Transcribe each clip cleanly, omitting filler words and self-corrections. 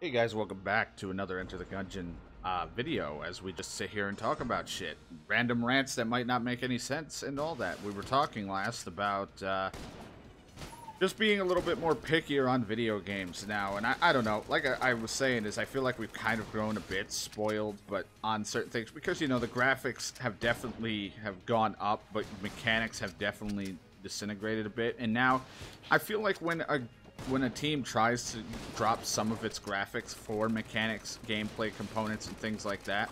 Hey guys, welcome back to another Enter the Gungeon video as we just sit here and talk about shit. Random rants that might not make any sense and all that. We were talking last about just being a little bit more pickier on video games now. And I don't know, like I was saying, is I feel like we've kind of grown a bit spoiled, but on certain things. Because, you know, the graphics have definitely gone up, but mechanics have definitely disintegrated a bit. And now I feel like when a team tries to drop some of its graphics for mechanics, gameplay components, and things like that,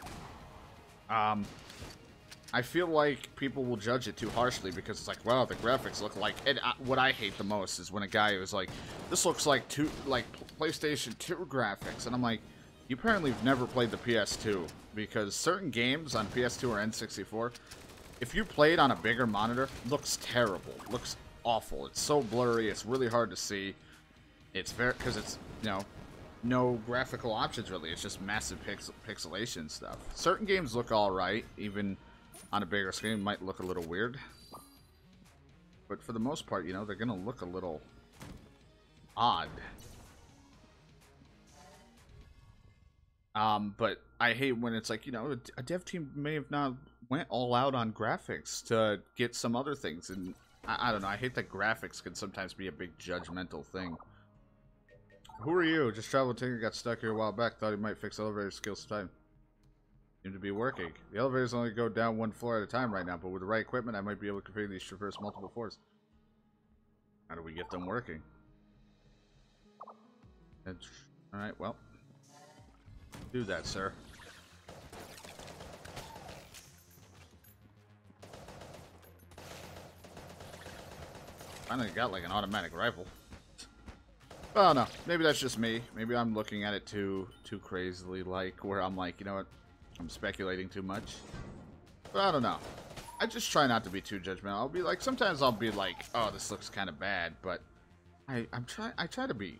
I feel like people will judge it too harshly because it's like, wow, the graphics look like... And what I hate the most is when a guy is like, this looks like PlayStation 2 graphics. And I'm like, you apparently have never played the PS2, because certain games on PS2 or N64, if you play it on a bigger monitor, looks terrible. Looks awful. It's so blurry, it's really hard to see. It's very, because it's, you know, no graphical options really. It's just massive pixelation stuff. Certain games look alright, even on a bigger screen. It might look a little weird. But for the most part, you know, they're going to look a little odd. But I hate when it's like, you know, a dev team may have not went all out on graphics to get some other things. And I don't know, I hate that graphics can sometimes be a big judgmental thing. Who are you? Just traveled Tinker, got stuck here a while back. Thought he might fix elevator skills time. Seem to be working. The elevators only go down one floor at a time right now, but with the right equipment, I might be able to configure these to traverse multiple floors. How do we get them working? Alright, well. Do that, sir. Finally got like an automatic rifle. Well, no, maybe that's just me. Maybe I'm looking at it too crazily, like, where I'm like, you know what, I'm speculating too much. But I don't know. I just try not to be too judgmental. I'll be like, sometimes I'll be like, oh, this looks kind of bad, but I try to be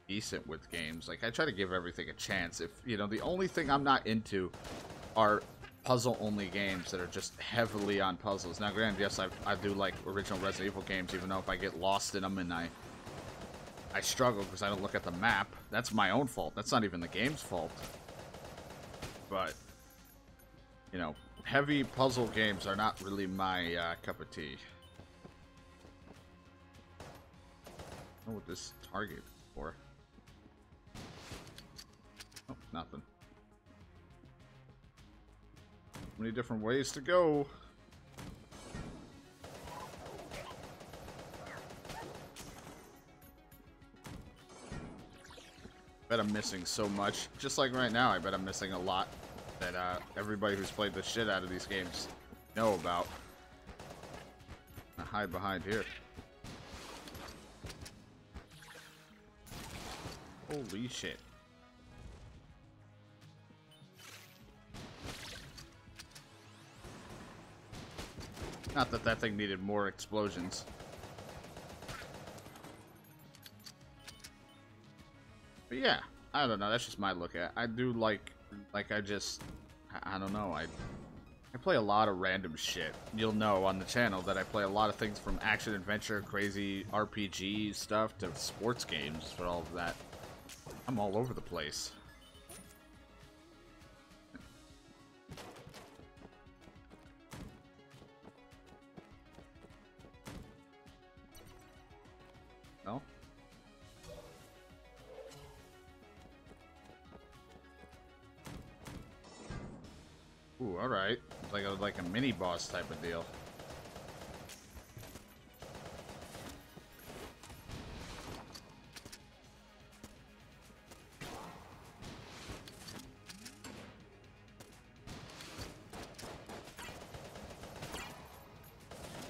decent with games. Like, I try to give everything a chance. If, you know, the only thing I'm not into are puzzle-only games that are just heavily on puzzles. Now, granted, yes, I do like original Resident Evil games, even though if I get lost in them and I struggle because I don't look at the map. That's my own fault. That's not even the game's fault. But, you know, heavy puzzle games are not really my cup of tea. I don't know what this target is for. Oh, nothing. Many different ways to go. I bet I'm missing so much. Just like right now, I bet I'm missing a lot that everybody who's played the shit out of these games know about. I hide behind here. Holy shit. Not that that thing needed more explosions. But yeah, I don't know, that's just my look at it. I do like I don't know, I play a lot of random shit. You'll know on the channel that I play a lot of things from action, adventure, crazy RPG stuff to sports games for all of that. I'm all over the place. No? Ooh, alright. Like a mini boss type of deal.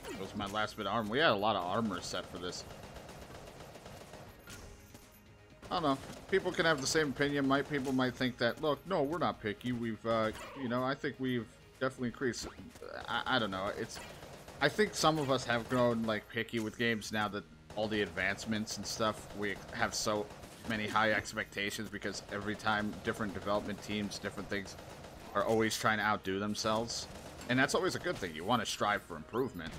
That was my last bit of armor. We had a lot of armor set for this. I don't know. People can have the same opinion. People might think that, look, no, we're not picky. We've, you know, I think we've definitely increased. I don't know. I think some of us have grown, like, picky with games now that all the advancements and stuff, we have so many high expectations because every time different development teams, different things are always trying to outdo themselves. And that's always a good thing. You want to strive for improvement.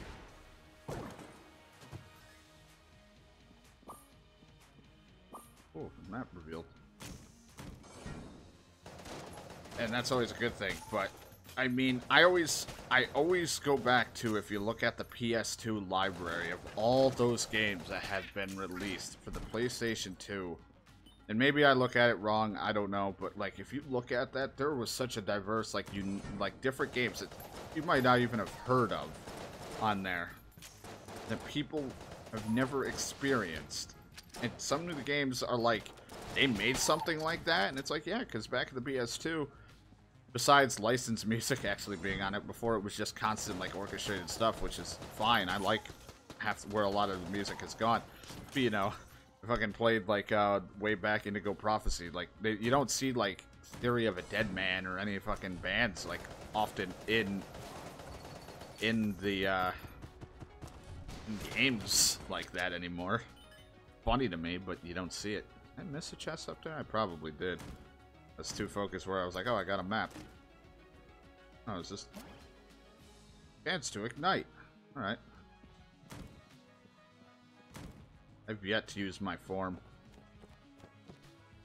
Oh, map revealed. and that's always a good thing. But I mean, I always go back to, if you look at the PS2 library of all those games that have been released for the PlayStation 2. And maybe I look at it wrong, I don't know, but like if you look at that, there was such a diverse, like different games that you might not even have heard of on there that people have never experienced. And some of the games are like, they made something like that, and it's like, yeah, because back in the PS2, besides licensed music actually being on it, before it was just constant like orchestrated stuff, which is fine. I like where a lot of the music has gone. But, you know, fucking played like way back Indigo Prophecy. Like you don't see like Theory of a Dead Man or any fucking bands like often in the in games like that anymore. Funny to me, but you don't see it. Did I miss a chest up there? I probably did. That's too focused where I was like, oh, I got a map. Oh, is this chance to ignite? All right. I've yet to use my form.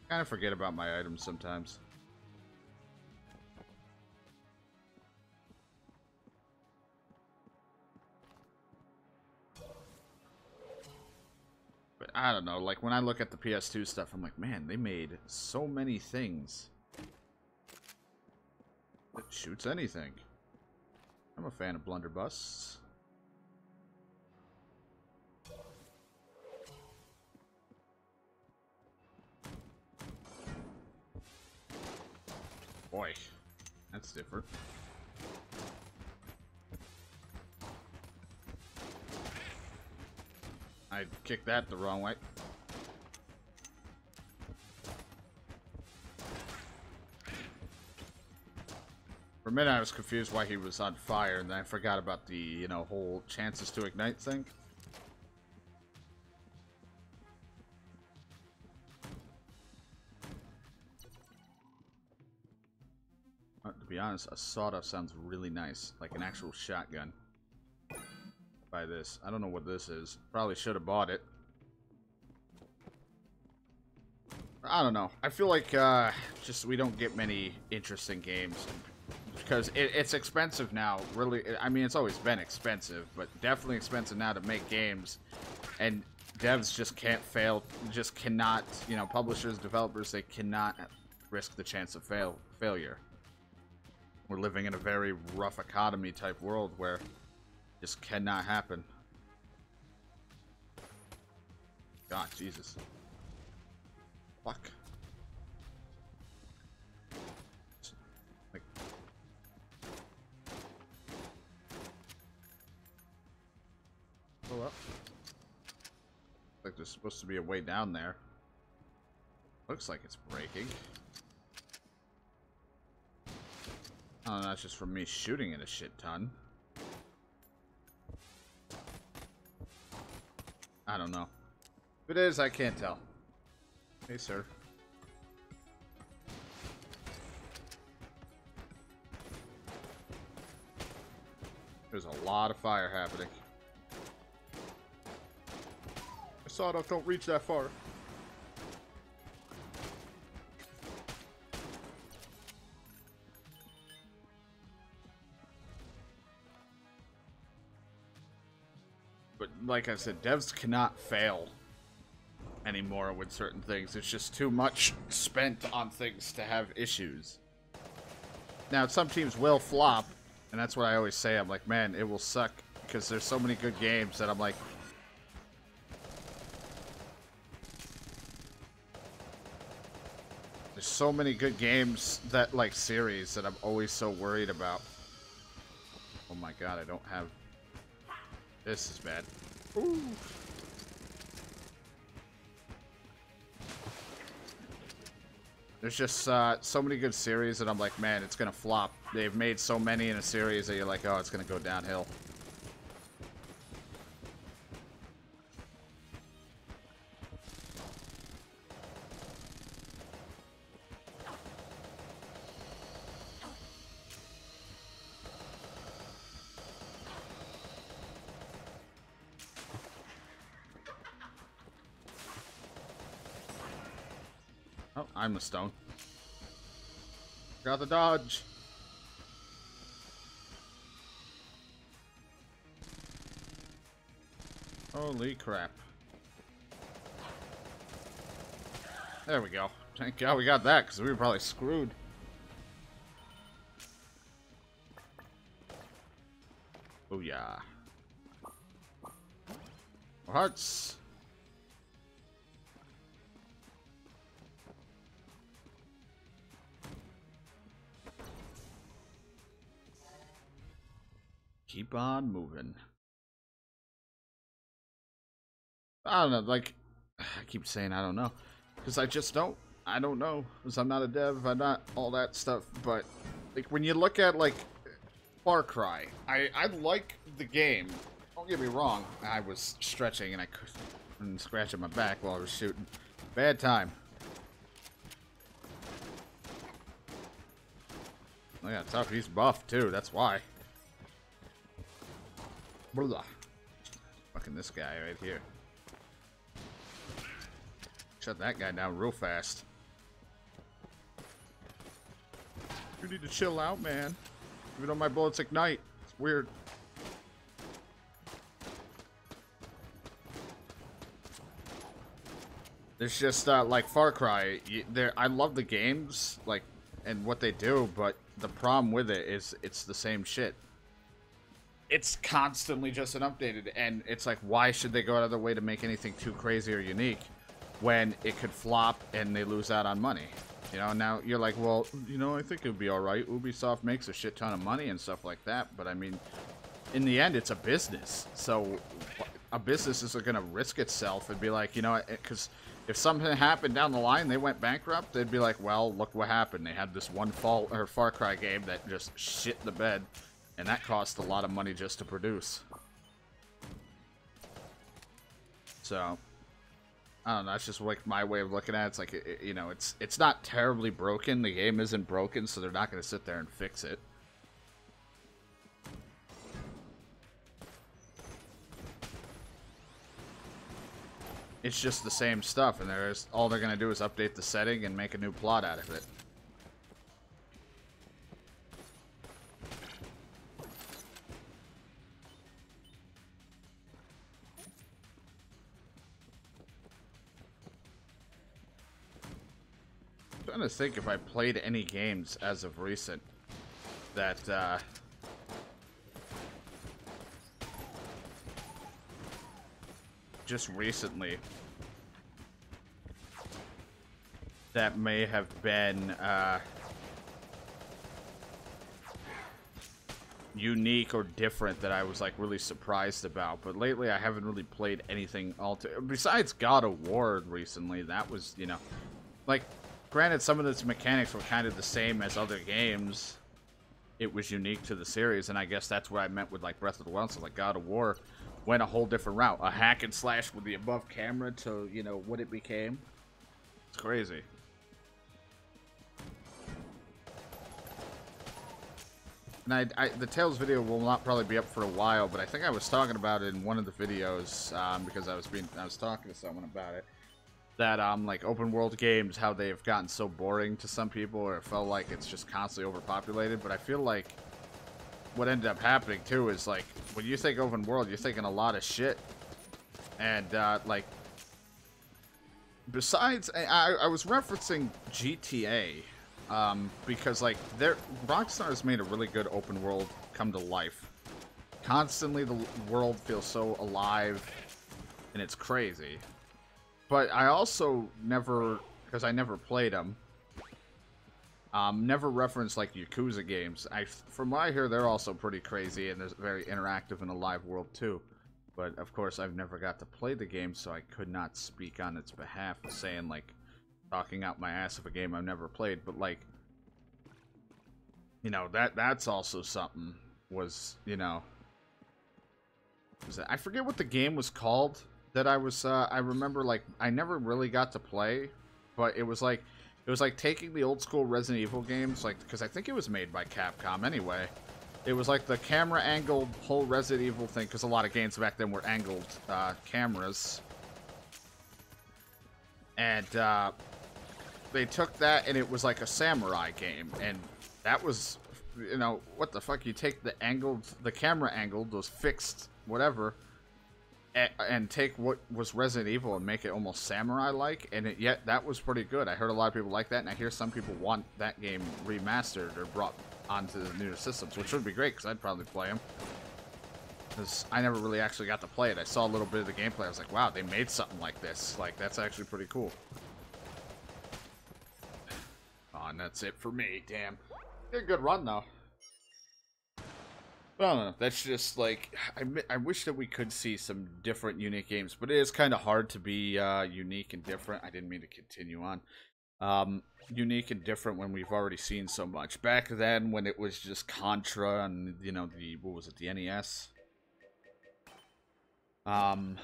Kind of forget about my items sometimes. But I don't know, like when I look at the PS2 stuff, I'm like, man, they made so many things that shoots anything. I'm a fan of blunderbusses. Boy, that's different. I kicked that the wrong way. For a minute I was confused why he was on fire, and then I forgot about the, you know, whole chances to ignite thing. To be honest, a sawed-off sounds really nice, like an actual shotgun. Buy this. I don't know what this is. Probably should have bought it. I don't know. I feel like just we don't get many interesting games because it's expensive now. Really, I mean, it's always been expensive, but definitely expensive now to make games. And devs just can't fail. Just cannot. You know, publishers, developers, they cannot risk the chance of failure. We're living in a very rough economy type world where just cannot happen. God, Jesus. Fuck. Like, go up. Like there's supposed to be a way down there. Looks like it's breaking. Oh, that's just from me shooting it a shit ton. I don't know. If it is, I can't tell. Hey, sir. There's a lot of fire happening. I saw it. Don't reach that far. But like I said, devs cannot fail anymore with certain things. It's just too much spent on things to have issues. Now, some teams will flop, and that's what I always say. I'm like, man, it will suck because there's so many good games that I'm like, there's so many good games that, like, series that I'm always so worried about. Oh my god, I don't have... This is bad. Ooh. There's just so many good series that I'm like, man, it's gonna flop. They've made so many in a series that you're like, oh, it's gonna go downhill. Oh, I'm a stone. Got the dodge. Holy crap. There we go. Thank God we got that, because we were probably screwed. Oh yeah. Hearts. Keep on moving. I don't know, like, I keep saying I don't know. Because I just don't. I don't know. Because I'm not a dev, I'm not all that stuff. But, like, when you look at, like, Far Cry, I like the game. Don't get me wrong. I was stretching and I couldn't scratch at my back while I was shooting. Bad time. Oh yeah, tough. He's buff, too. That's why. Blah. Fucking this guy right here. Shut that guy down real fast. You need to chill out, man. Even though my bullets ignite. It's weird. There's just, like, Far Cry. I love the games, like, and what they do, but the problem with it is it's the same shit. It's constantly just an updated, and it's like, why should they go out of their way to make anything too crazy or unique when it could flop and they lose out on money? You know, now you're like, well, you know, I think it would be alright. Ubisoft makes a shit ton of money and stuff like that, but I mean, in the end, it's a business. So a business isn't going to risk itself and be like, you know, because if something happened down the line, they went bankrupt, they'd be like, well, look what happened. They had this one Far Cry game that just shit the bed, and that cost a lot of money just to produce. So I don't know, that's just like my way of looking at it. It's like, you know, it's not terribly broken. The game isn't broken, so they're not going to sit there and fix it. It's just the same stuff, and all they're going to do is update the setting and make a new plot out of it. I'm trying to think if I played any games as of recent that just recently that may have been unique or different that I was like really surprised about. But lately I haven't really played anything besides God of War recently. That was, you know, like, granted, some of its mechanics were kind of the same as other games. It was unique to the series, and I guess that's what I meant with, like, Breath of the Wild. So, like, God of War went a whole different route. A hack and slash with the above camera to, you know, what it became. It's crazy. And the Tales video will not probably be up for a while, but I think I was talking about it in one of the videos, because I was talking to someone about it. That like open world games, how they've gotten so boring to some people, or it felt like it's just constantly overpopulated. But I feel like what ended up happening too is, like, when you think open world, you're thinking a lot of shit. And like, besides, I was referencing GTA, because like Rockstar has made a really good open world come to life. Constantly the world feels so alive, and it's crazy. But I also never, because I never played them, never referenced, like, Yakuza games. From what I hear, they're also pretty crazy, and they're very interactive in a live world, too. But, of course, I've never got to play the game, so I could not speak on its behalf, saying, like, talking out my ass of a game I've never played. But, like, you know, that's also something was, you know... I forget what the game was called. That I remember, like, I never really got to play, but it was like taking the old school Resident Evil games, like, because I think it was made by Capcom anyway. It was like the camera angled whole Resident Evil thing, because a lot of games back then were angled cameras. And they took that, and it was like a samurai game, and that was, you know, what the fuck? You take the camera angle, those fixed whatever, and take what was Resident Evil and make it almost samurai-like, and yet that was pretty good. I heard a lot of people like that, and I hear some people want that game remastered or brought onto the newer systems, which would be great because I'd probably play them. Because I never really actually got to play it. I saw a little bit of the gameplay. I was like, wow, they made something like this. Like, that's actually pretty cool. Oh, and that's it for me. Damn. Did a good run, though. But I don't know. That's just, like, I wish that we could see some different, unique games. But it is kind of hard to be unique and different. I didn't mean to continue on. Unique and different when we've already seen so much. Back then, when it was just Contra and, you know, what was it, the NES? Back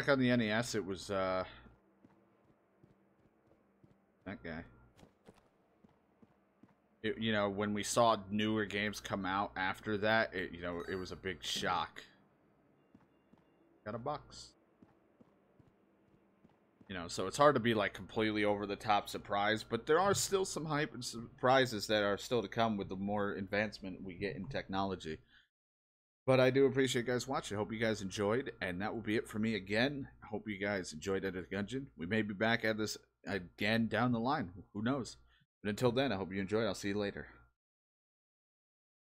on the NES, it was, that guy. You know, when we saw newer games come out after that, you know, it was a big shock. Got a box. You know, so it's hard to be, like, completely over-the-top surprised, but there are still some hype and surprises that are still to come with the more advancement we get in technology. But I do appreciate you guys watching. I hope you guys enjoyed, and that will be it for me again. I hope you guys enjoyed it at Gungeon. We may be back at this again down the line. Who knows? But until then, I hope you enjoy. I'll see you later.